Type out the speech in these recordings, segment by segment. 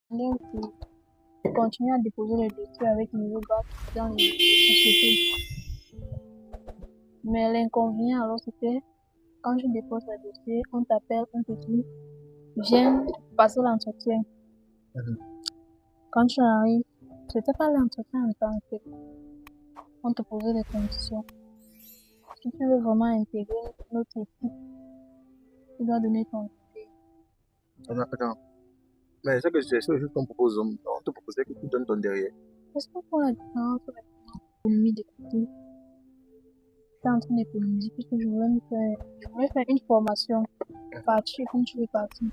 Donc, continuer à déposer les dossiers avec le nouveau bac dans les sociétés. Mais l'inconvénient, alors, c'était quand tu déposes les dossiers, on t'appelle, on te dit, viens passer l'entretien. Quand tu arrives, c'était pas l'entretien en tant que on te posait des conditions. Si tu veux vraiment intégrer notre équipe, tu dois donner ton idée. Attends. Mais c'est que c'est ce qu'on propose, on te proposait que tu donnes ton derrière. Est-ce qu'on voit la différence avec l'économie de côté? J'étais en train d'économiser puisque je voulais faire une formation. Partir comme tu veux partir.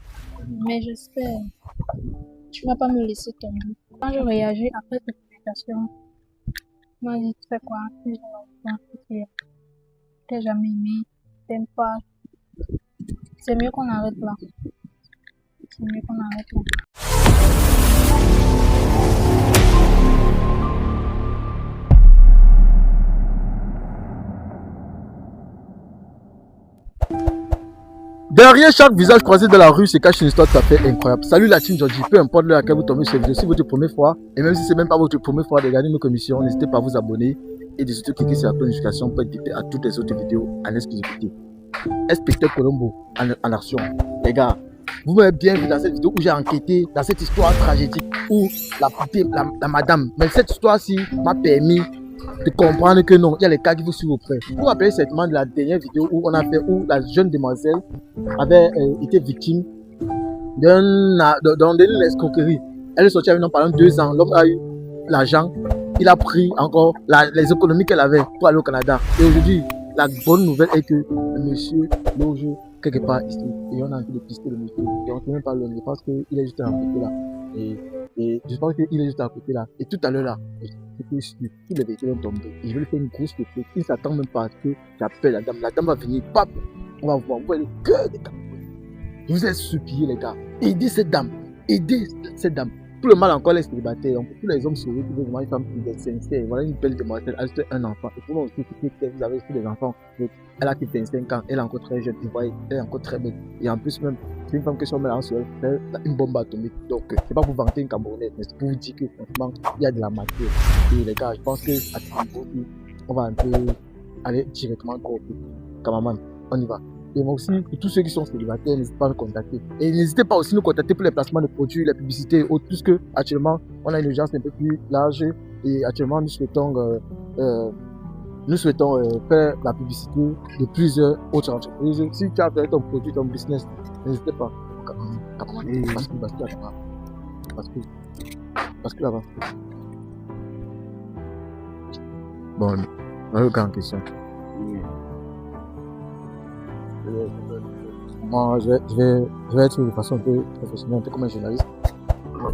Mais j'espère, tu vas pas me laisser tomber. Quand je réagis après cette publication, tu m'as dit, tu fais quoi? Tu es un enfant, t'es jamais aimé, t'aimes pas. C'est mieux qu'on arrête là. C'est mieux qu'on arrête là. Derrière chaque visage croisé de la rue se cache une histoire tout à fait incroyable. Salut la team Georgie, peu importe l'heure à laquelle vous tombez sur cette vidéo, si c'est votre première fois, et même si c'est même pas votre première fois de regarder nos commissions, n'hésitez pas à vous abonner et de surtout cliquer sur la notification pour être invité à toutes les autres vidéos en exclusivité. Inspecteur Colombo en action. Les gars, vous m'avez bien vu dans cette vidéo où j'ai enquêté dans cette histoire tragédique où la madame, mais cette histoire-ci m'a permis de comprendre que non, il y a les cas qui vous suivent auprès. Vous vous rappelez certainement de la dernière vidéo où on a fait, où la jeune demoiselle avait été victime d'une escroquerie. Elle est sortie avec nous pendant 2 ans. L'homme a eu l'argent, il a pris encore les économies qu'elle avait pour aller au Canada. Et aujourd'hui, la bonne nouvelle est que le monsieur loge quelque part ici. Et on a envie de pister le monsieur. Et on ne sait même pas l'homme. Je pense qu'il est juste à côté là. Et je pense qu'il est juste à côté là. Et tout à l'heure là, c'était sûr, tous les véhicules ont tombé. Et je vais lui faire une grosse photo. Il ne s'attend même pas à ce que j'appelle la dame. La dame va venir, pap, on va voir, on voit le cœur des Camerounais. Je vous ai supplié les gars, aidez cette dame, aidez cette dame. Tout le mal encore les célibataires, tous les hommes sauvés qui veulent vraiment une femme qui est sincère. Voilà une belle demoiselle, elle a un enfant. Et pour moi aussi, vous avez aussi des enfants. Elle a 25 ans, elle est encore très jeune, vous voyez, elle est encore très belle. Et en plus même, c'est une femme que si on met en elle, elle a une bombe atomique. Donc, c'est pas pour vanter une Camerounaise, mais c'est pour vous dire que franchement, il y a de la matière. Et les gars, je pense que à ce niveau, on va un peu aller directement au cameraman. On y va. Et moi aussi, pour tous ceux qui sont célibataires, n'hésitez pas à nous contacter. Et n'hésitez pas aussi à nous contacter pour les placements de produits, les publicités et autres, puisque actuellement, on a une urgence un peu plus large. Et actuellement, nous souhaitons faire la publicité de plusieurs autres entreprises. Si tu as fait ton produit, ton business, n'hésitez pas. Parce que là-bas. Bon, on a une grande question. Moi, je vais être de façon un peu professionnelle, un peu comme un journaliste.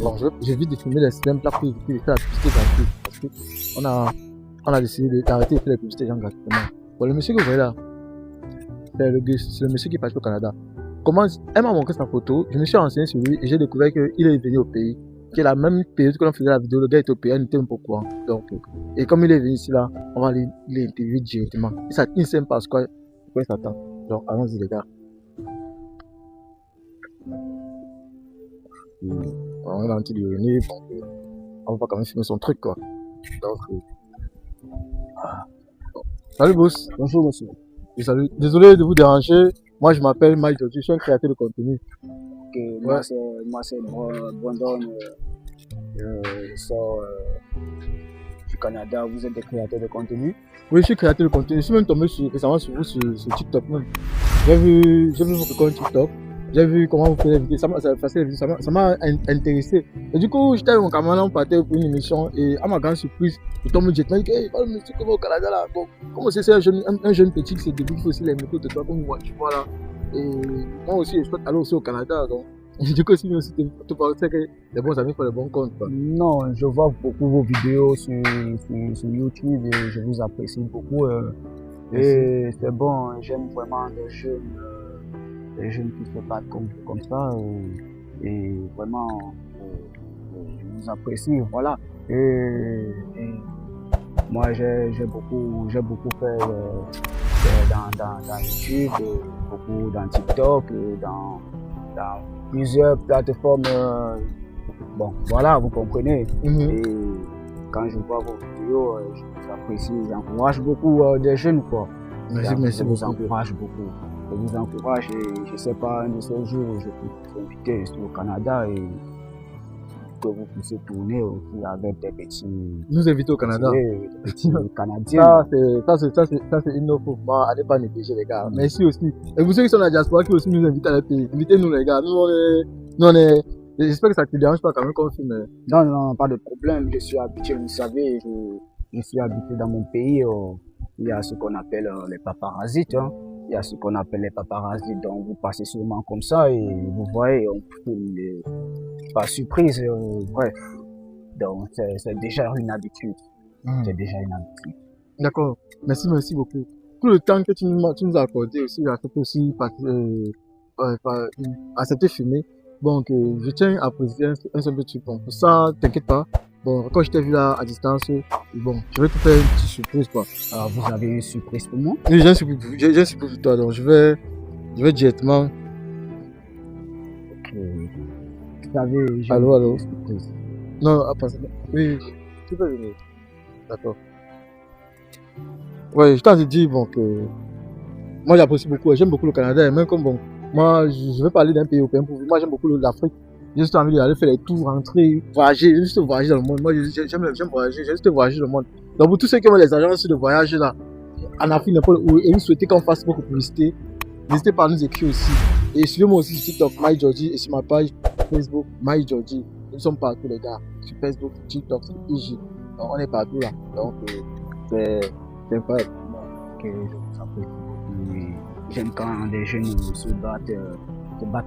Bon, j'évite de filmer les systèmes là pour éviter de faire la publicité gratuite. Parce qu'on a décidé d'arrêter de faire la publicité gratuitement. Bon, le monsieur que vous voyez là, c'est le monsieur qui est parti au Canada. Elle m'a montré sa photo, je me suis renseigné sur lui et j'ai découvert qu'il est venu au pays. Que la même période que l'on faisait la vidéo, le gars était au pays, il n'était même pas au courant. Donc, et comme il est venu ici là, on va l'interviewer directement. Il ne sait pas à quoi il s'attend. Donc, allons-y les gars. On est en train de venir, on va quand même filmer son truc quoi. Donc, salut boss. Bonjour monsieur. Salut. Désolé de vous déranger. Moi je m'appelle Mike Georgie, je suis un créateur de contenu. Okay, moi c'est Brandon. Je sors du Canada. Vous êtes des créateurs de contenu? Oui, je suis créateur de contenu. Je suis même tombé récemment sur vous sur TikTok même. J'ai vu votre compte TikTok. J'ai vu comment vous faites les vidéos, ça m'a intéressé. Et du coup, j'étais avec mon camarade, on partait pour une émission et à ma grande surprise, je tombe direct, il dit hey, le monsieur qui va au Canada là. Bon, comme c'est un jeune petit qui s'est début, il faut aussi les métaux de toi, comme tu vois là. Et moi aussi, je souhaite aller aussi au Canada. Donc, du coup, si nous aussi, tu penses que les bons amis font les bons comptes. Quoi. Non, je vois beaucoup vos vidéos sur YouTube et je vous apprécie beaucoup. Et c'est bon, j'aime vraiment les jeunes qui se battent comme ça et vraiment je vous apprécie, voilà. Et moi j'ai beaucoup fait dans YouTube, beaucoup dans TikTok, dans plusieurs plateformes bon, voilà, vous comprenez. Mhm. Et quand je vois vos vidéos, je vous apprécie, j'encourage beaucoup des jeunes, quoi. Merci, merci Je vous beaucoup. encourage beaucoup. Je vous encourage et je sais pas, un de ces jours, je peux vous inviter ici au Canada et que vous puissiez tourner aussi avec des petits, Nous inviter au Canada. des petits Canadiens. Ça, c'est une offre. Moi, allez pas négliger, les gars. Merci aussi. Et vous ceux qui sont dans la diaspora, qui aussi nous invitent à leur pays, invitez-nous, les gars. Nous, on est, j'espère que ça ne te dérange pas quand même qu'on filme. Non, non, pas de problème. Je suis habitué, vous savez, je suis habitué dans mon pays. Il y a ce qu'on appelle les paparasites. Hein. Il y a ce qu'on appelle les paparasites. Donc, vous passez seulement comme ça et vous voyez, on filme pas surprise. Bref. Donc, c'est déjà une habitude. C'est déjà une habitude. D'accord. Merci, merci beaucoup. Tout le temps que tu nous as accordé aussi, accepté aussi, accepté filmer. Donc, je tiens à préciser un simple truc. Bon, pour ça, t'inquiète pas. Bon, quand je t'ai vu là à distance, bon, je vais te faire une petite surprise, quoi. Alors, vous avez une surprise pour moi? Oui, j'ai une surprise pour toi. Donc, je vais directement. Ok. Vous savez, j'ai Allô. une surprise. Non, après ça. Oui, tu peux venir. D'accord. Ouais, je t'en ai dit, bon, que moi j'apprécie beaucoup, j'aime beaucoup le Canada, et même comme bon, moi je vais parler d'un pays européen pour vous. Moi j'aime beaucoup l'Afrique. J'ai juste envie d'aller faire les tours, rentrer, voyager, juste voyager dans le monde. Moi j'aime voyager, j'ai juste voyager dans le monde. Donc pour tous ceux qui ont les agences de voyage là, en Afrique, n'importe où, et vous souhaitez qu'on fasse beaucoup de publicité, n'hésitez pas à nous écrire aussi. Et suivez-moi aussi sur TikTok, MyGeorgie, et sur ma page Facebook, MyGeorgie. Nous sommes partout les gars, sur Facebook, sur TikTok, sur IG. Donc on est partout là. Donc c'est incroyable. Que je vous apprécie beaucoup. Et j'aime quand des jeunes se battent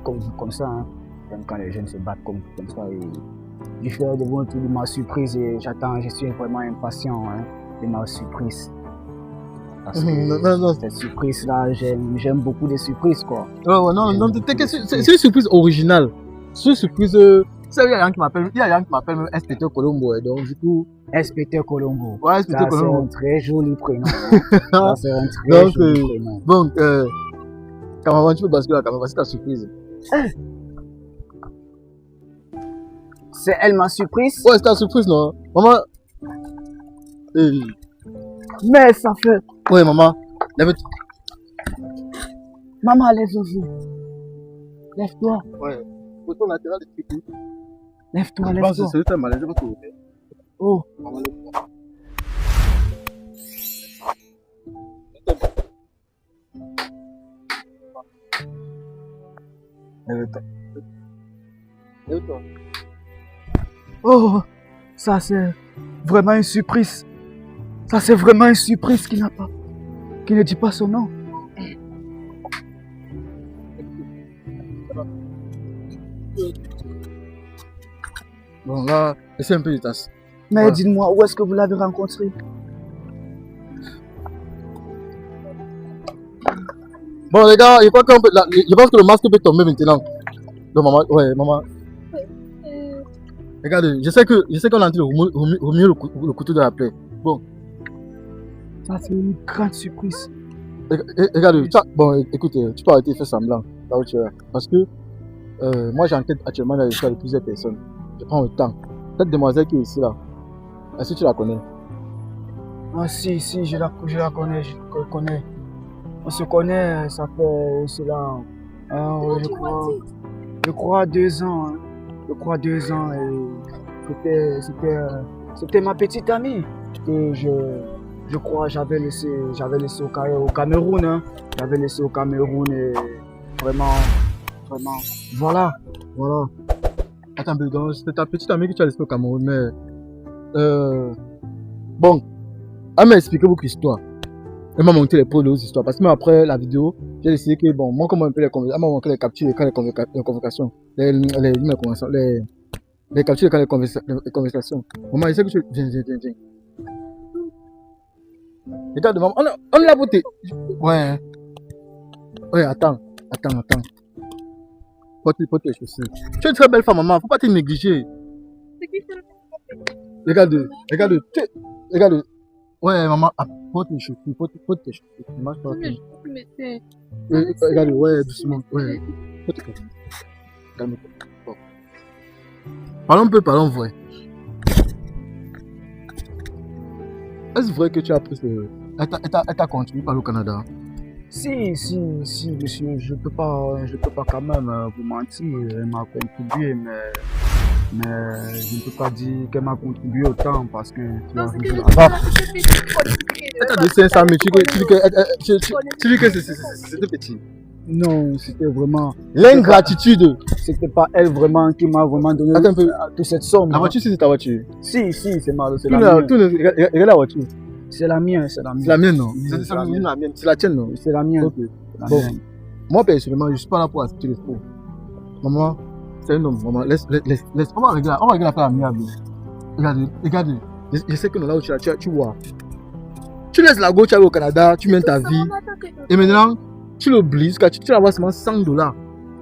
comme ça. Hein. J'aime quand les jeunes se battent comme ça. Et je fais de vous de ma surprise et je suis vraiment impatient hein, de ma surprise. Parce que non. Cette surprise-là, j'aime beaucoup les surprises quoi. Non, c'est une surprise originale. C'est une surprise. Il y a rien qui m'appelle même Inspecteur Colombo. Donc du coup. Inspecteur Colombo. Ouais, Inspecteur Colombo. C'est un très joli prénom. Hein. C'est un très joli prénom. Donc, Camaraman, tu peux basculer la caméra, c'est ta surprise. C'est elle ma surprise? Ouais, c'est ta surprise, non? Maman. Hey. Mais ça fait. Ouais, maman. Lève-toi. Maman, lève-vous. Lève-toi. Ouais. Photo latéral de pipi. Lève-toi, Je pense que c'est un malaise, je vais te lever. Oh. Maman, lève-toi. Lève-toi. Lève-toi. Oh, ça c'est vraiment une surprise. Ça c'est vraiment une surprise qui ne dit pas son nom. Bon là, essaie un peu de tasse. Mais dites-moi, où est-ce que vous l'avez rencontré? Bon les gars, je pense que le masque peut tomber maintenant. Donc maman, ouais maman. Regarde, je sais qu'on a dit le couteau de la plaie. Bon. Ça c'est une grande surprise. Regarde, bon écoute, tu peux arrêter de faire semblant. Là où tu es. Parce que moi j'enquête actuellement dans l'histoire de plusieurs personnes. Je prends le temps. Cette demoiselle qui est ici là, est-ce que tu la connais? Ah si, je la connais, connais. On se connaît, ça fait cela, je crois 2 ans. Hein. Je crois 2 ans et c'était ma petite amie que je crois j'avais laissé au Cameroun. Hein. J'avais laissé au Cameroun et vraiment, voilà. Attends, donc c'est ta petite amie que tu as laissée au Cameroun, mais bon, elle m'a expliqué beaucoup d'histoires. Elle m'a montré les preuves de histoires. Parce que même après la vidéo, j'ai décidé que bon, moi comme un peu les conversations, elle m'a montré les captures des convocations, les captures des conversations. Maman, je sais que tu viens. Regarde, maman, on est là pour te. Ouais, attends. Porte tes chaussures. Tu es une très belle femme, maman, faut pas te négliger. Regarde. Ouais, maman, porte tes chaussures, porte tes chaussures. Marche pas. Regarde, ouais, doucement. Ouais. Calme-toi. Bon. Parlons peu, parlons vrai. Est-ce vrai que tu as pris ce... Elle t'a continué par le Canada? Si, monsieur, je peux pas quand même vous mentir. Elle m'a contribué, mais je ne peux pas dire qu'elle m'a contribué autant parce que tu as vu là-bas. Elle t'a donné 500 000, tu dis que c'était petit. Non, c'était vraiment. L'ingratitude. C'était pas elle vraiment qui m'a vraiment donné Attends un peu. toute cette somme. La voiture, c'est ta voiture. Si, c'est la mienne. Regarde la voiture. C'est la mienne. C'est la mienne, non? Oui, C'est la mienne. C'est la tienne, non? C'est la mienne. Ok. Bon, moi personnellement, je suis pas là pour assister les faux. Maman, c'est un homme. Maman, laisse. On va regarder l'affaire amiable. Regarde. Je sais que là où tu vois. Tu laisses la go, tu arrives au Canada, tu mènes ta vie. Et maintenant, tu l'oublies, tu la vois seulement $100.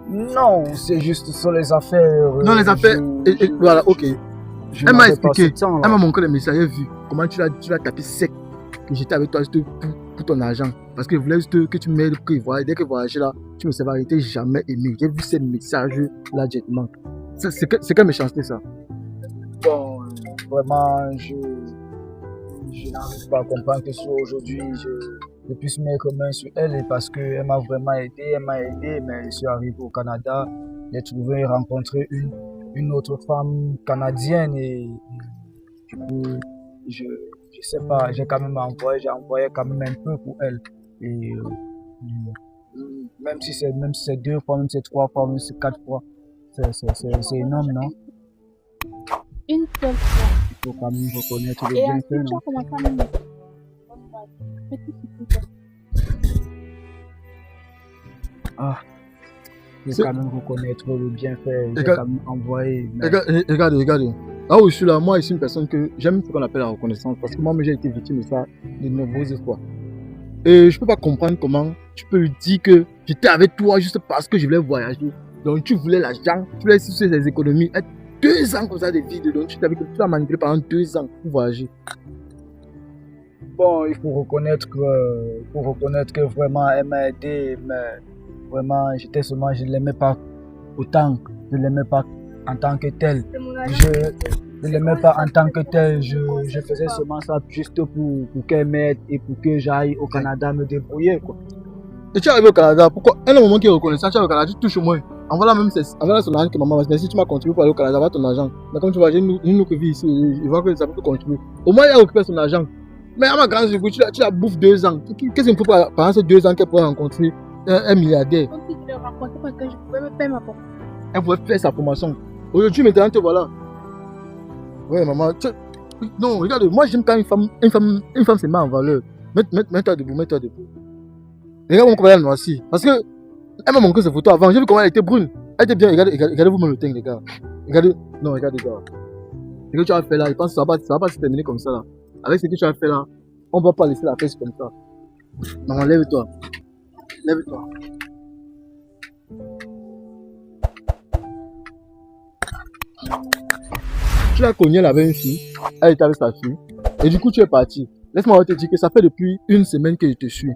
Non, c'est juste sur les affaires. Non, les affaires. Voilà, ok. Elle m'a expliqué, elle elle m'a montré les messages, elle a vu comment tu l'as tapé sec. Que j'étais avec toi juste pour ton argent. Parce que je voulais juste que tu m'aides, que voilà, dès que voyager là, tu me savais, je jamais aimé. J'ai vu ces messages là directement. C'est quelle méchanceté ça? Bon, vraiment, je n'arrive pas à comprendre que si aujourd'hui je puisse mettre main sur elle et parce qu'elle m'a vraiment aidé, mais je suis arrivé au Canada, j'ai rencontré une autre femme canadienne et du coup, je sais pas, j'ai envoyé quand même un peu pour elle. Et même si c'est 2 fois, même si c'est 3 fois, même si c'est 4 fois, c'est énorme, non? Une seule fois. Il faut quand même reconnaître le Et bienfait, ensuite, tu non? as commencé à me mettre. Ah, il faut quand même reconnaître le bienfait. J'ai quand même envoyé. Regarde. Là où je suis là, moi, je suis une personne que j'aime ce qu'on appelle la reconnaissance. Parce que moi, j'ai été victime de ça de nombreuses fois. Et je peux pas comprendre comment tu peux lui dire que j'étais avec toi juste parce que je voulais voyager. Donc tu voulais l'argent, tu voulais sucer des économies. 2 ans comme ça de vie, donc tu l'as manipulé pendant 2 ans pour voyager. Bon, il faut reconnaître que vraiment elle m'a aidé, mais vraiment je ne l'aimais pas autant, je ne l'aimais pas en tant que tel. Je ne l'aimais pas en tant que tel, je faisais seulement ça juste pour qu'elle m'aide et pour que j'aille au Canada me débrouiller, quoi. Et tu es arrivé au Canada, pourquoi? Un moment qui est reconnaissant, tu es au Canada, tu touches au moins. Envoie son argent que maman, mais si tu m'as contribué pour aller au Canada, va ton argent. Mais comme tu vois, j'ai une autre vie ici, je vois que ça peut contribuer. Au moins, il a récupéré son argent. Mais à ma grande surprise, tu la bouffes 2 ans. Qu'est-ce qu'il me faut pendant ces 2 ans qu'elle pourrait rencontrer un milliardaire? Comme si tu le rencontrais parce que je pouvais me faire ma formation. Elle pouvait faire sa formation. Aujourd'hui, maintenant, te voilà. Ouais, maman. Non, regarde, moi j'aime quand une femme se met en valeur. Mets-toi debout. Regarde comment elle est noircie. Parce que elle m'a montré ses photos avant. J'ai vu comment elle était brune. Elle était bien. Regardez-vous même le teint, les gars. Regardez. Non, regardez, les gars. Ce que tu as fait là, je pense que ça va pas se terminer comme ça là. Avec ce que tu as fait là, on ne va pas laisser la fesse comme ça. Maman, lève-toi. Lève-toi. Tu l'as cogné, elle avait une fille. Elle était avec sa fille. Et du coup, tu es parti. Laisse-moi te dire que ça fait depuis 1 semaine que je te suis.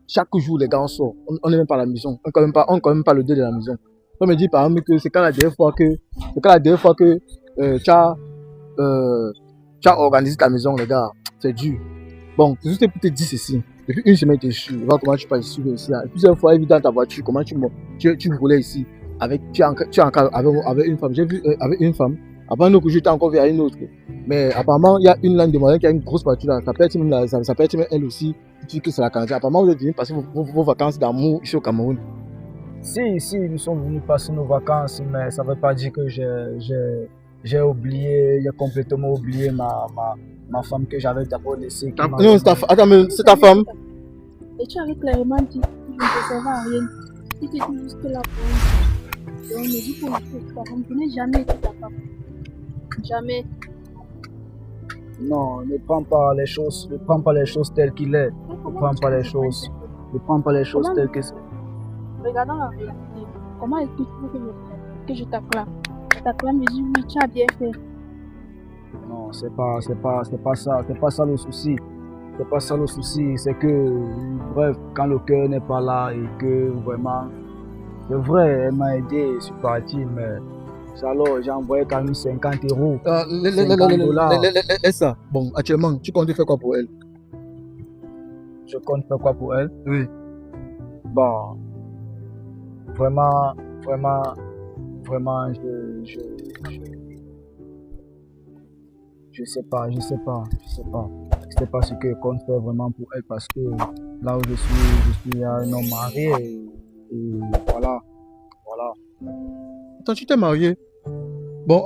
Chaque jour, les gars, on sort. On n'est même pas à la maison. On ne quand même pas le deuil de la maison. On me dit par exemple que c'est quand la dernière fois que tu as organisé ta maison, les gars. C'est dur. Bon, c'est juste pour te dire ceci. Depuis 1 semaine, tu es sûr. Vois comment tu passes ici. Et plusieurs fois, elle vit dans ta voiture. Comment tu roulais ici. Tu es encore avec une femme. J'ai vu avec une femme. Après un autre jour, tu as encore vu à une autre. Mais apparemment, il y a une langue de moyen qui a une grosse voiture là. Ça peut être même elle aussi. Tu dis que c'est la Canadienne. Apparemment, vous êtes venus passer vos vacances d'amour ici au Cameroun. Si, nous sommes venus passer nos vacances, mais ça ne veut pas dire que j'ai complètement oublié ma femme que j'avais d'abord laissée. Non, c'est ta femme. Et tu avais clairement dit que je ne te servais à rien. Tu étais juste là pour et on me dit pour je n'ai jamais été ta femme. Jamais. Non, ne prends pas les choses telles qu'il est. Ne prends pas les choses telles que c'est. Regardons la réalité. Comment est-ce que tu veux que je t'acclame? Je t'acclame, je dis oui, tu as bien fait. Non, c'est pas ça le souci. C'est pas ça le souci, c'est que, bref, quand le cœur n'est pas là et que vraiment, c'est vrai, elle m'a aidé, je suis parti, mais Alors, j'ai envoyé quand même 50 €. Laisse ça. Bon, actuellement, tu comptes faire quoi pour elle? Je compte faire quoi pour elle? Oui. Bon, vraiment, je sais pas ce que je compte faire vraiment pour elle parce que là où je suis un homme marié et voilà. Attends, tu t'es marié? Bon,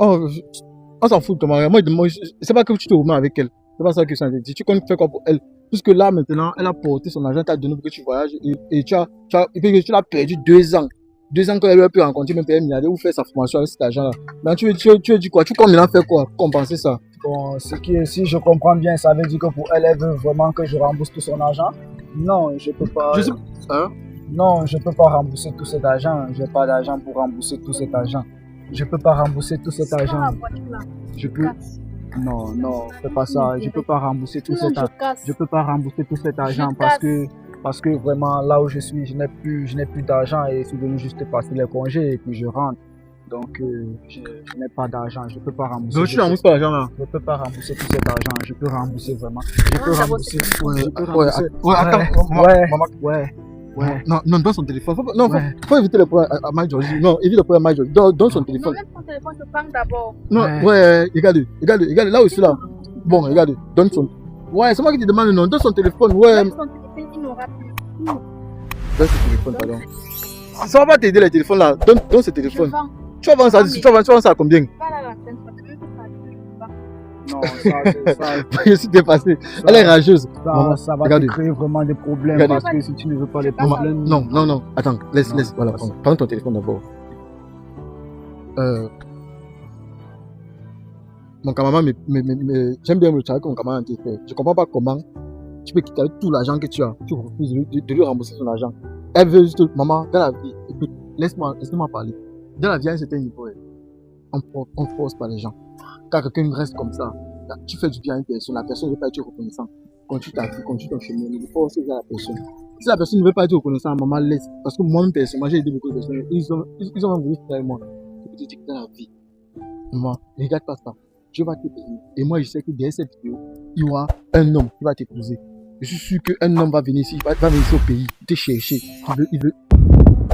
on s'en fout de ton mariage. Moi, c'est pas que tu te remets avec elle. C'est pas ça que ça veut dire. Tu comptes faire quoi pour elle? Puisque là, maintenant, elle a porté son argent, t'as donné pour que tu voyages et tu l'as perdu 2 ans. 2 ans qu'elle pu rencontrer même payer un milliardaire ou faire sa formation avec cet argent-là. Mais tu veux dire quoi? Tu comptes maintenant faire quoi? Compenser ça? Bon, si je comprends bien, ça veut dire que pour elle, elle veut vraiment que je rembourse tout son argent? Non, je peux pas. Hein? Non, je peux pas rembourser tout cet argent. J'ai pas d'argent pour rembourser tout cet argent. Je peux pas rembourser tout cet argent. Je peux. Non, fais pas ça. Je peux pas rembourser tout cet argent. Je peux pas rembourser tout cet argent parce que vraiment là où je suis, je n'ai plus d'argent et je suis venu juste passer les congés et puis je rentre. Donc je n'ai pas d'argent. Je peux pas rembourser. Donc tu ne rembourses pas l'argent là? Je peux pas rembourser tout cet argent. Je peux rembourser vraiment. Je peux rembourser. Ouais. Non, donne son téléphone. Faut éviter le problème à Mike Georgie. Non, évite le problème à Mike Georgie. Donne son téléphone. Non, même son téléphone, je parle d'abord. Non, regarde, là où je suis là. Bon, regarde, donne son. Ouais, c'est moi qui te demande le nom. Donne son téléphone, ouais. Même son téléphone, il n'aura plus. Donne son téléphone, pardon. Ça va pas t'aider le téléphone là. Donne ce téléphone. Tu vas vendre ça à combien? Pas là, la peine, ça peut pas. Non, ça. Je suis dépassé. Elle est rageuse. Ça va te créer vraiment des problèmes parce que si tu ne veux pas les problèmes. Non. Attends, laisse. Voilà, prends ton téléphone d'abord. Mon camarade, j'aime bien le travail que mon camarade a fait. Je comprends pas comment tu peux quitter tout l'argent que tu as. Tu refuses de lui rembourser son argent. Elle veut juste, maman, dans la vie, écoute, laisse-moi parler. Dans la vie, à un certain niveau, on force pas les gens. Quand quelqu'un reste comme ça, tu fais du bien à une personne, la personne ne veut pas être reconnaissante. Continue ta vie, continue ton chemin, ne force pas la personne. Si la personne ne veut pas être reconnaissante, maman laisse. Parce que moi-même, personnellement, j'ai aidé beaucoup de personnes. Ils ont voulu faire avec moi. Je te dis que dans la vie, maman, ne regarde pas ça. Je vais t'épouser. Et moi, je sais que derrière cette vidéo, il y aura un homme qui va t'épouser. Je suis sûr qu'un homme va venir ici, au pays, te chercher. Il veut.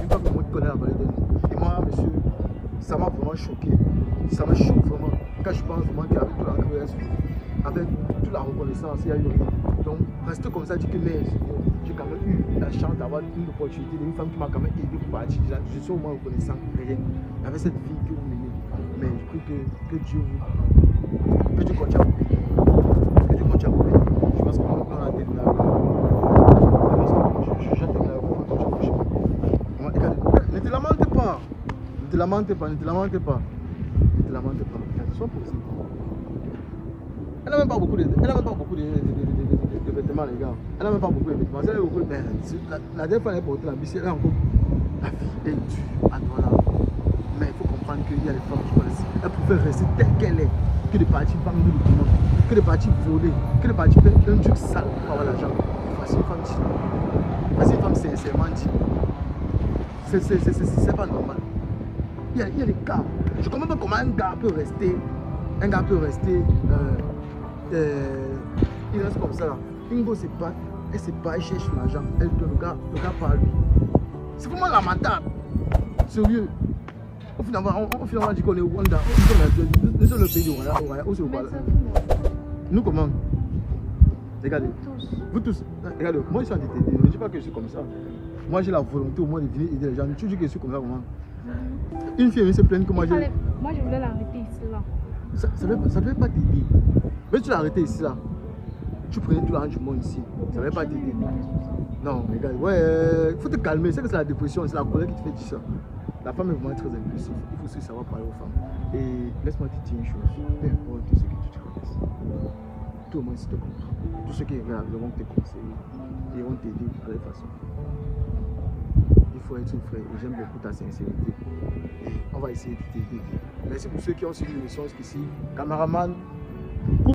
Il va me connaître la valeur de nous. Et moi, monsieur, ça m'a vraiment choqué. Ça me choque vraiment. Quand je pense vraiment qu'avec toute la carrière, avec toute la reconnaissance, il y a eu rien. Donc, rester comme ça, dire que mais j'ai quand même eu la chance d'avoir une opportunité d'une femme qui m'a quand même aidé pour partir. Je suis au moins reconnaissant. Rien. Avec cette vie que vous menez. Mais je prie que Dieu vous. Que Dieu continue à vous bénir. Que Dieu continue à vous bénir. Je pense qu'on a terminé la je jette la ne te lamente pas. Ne te lamente pas. Sois possible. Elle n'a même pas beaucoup de vêtements, les gars. Elle n'a même pas beaucoup de vêtements. Elle a beaucoup de... La dernière fois, elle a porté la bici, elle a encore... La vie est dure à toi là. Mais il faut comprendre qu'il y a des femmes qui connaissent. Elle préfère rester telle qu'elle est que de partir vendre le document, que de partir voler, que de partir faire un truc sale pour avoir l'argent. Voici une femme dit. Voici une femme sincèrement dit. C'est pas normal. Il y a des cas. Je ne comprends pas comment un gars peut rester. Il reste comme ça là. Une go se bat, elle se bat, elle cherche l'argent. Elle donne le gars par lui. C'est vraiment lamentable. Sérieux. Au final, on dit qu'on est au Rwanda. Nous sommes le pays du Rwanda. Où c'est au Rwanda? Nous comment? Regardez. Vous tous. Regardez, moi je suis en détention. Je ne dis pas que je suis comme ça. Moi j'ai la volonté au moins de venir aider les gens. Tu dis que je suis comme ça comment? Une fille se plaint que moi j'ai. Moi je voulais l'arrêter ici là. Ça ne devait pas t'aider. Mais tu l'as arrêté ici là. Tu prenais tout l'argent du monde ici. Ça ne devait pas t'aider. Non, regarde. Ouais, il faut te calmer. C'est que c'est la dépression, c'est la colère qui te fait dire ça. La femme est vraiment très impulsive. Il faut aussi savoir parler aux femmes. Et laisse-moi te dire une chose. Peu importe tout ce que tu te connaisses. Tout le monde ici te comprend. Tous ceux qui regardent vont te conseiller. Ils vont t'aider de toutes les façons. Il faut être frère. Et j'aime beaucoup ta sincérité. Et on va essayer de t'aider. Merci pour ceux qui ont suivi l'émission jusqu'ici. Caméraman,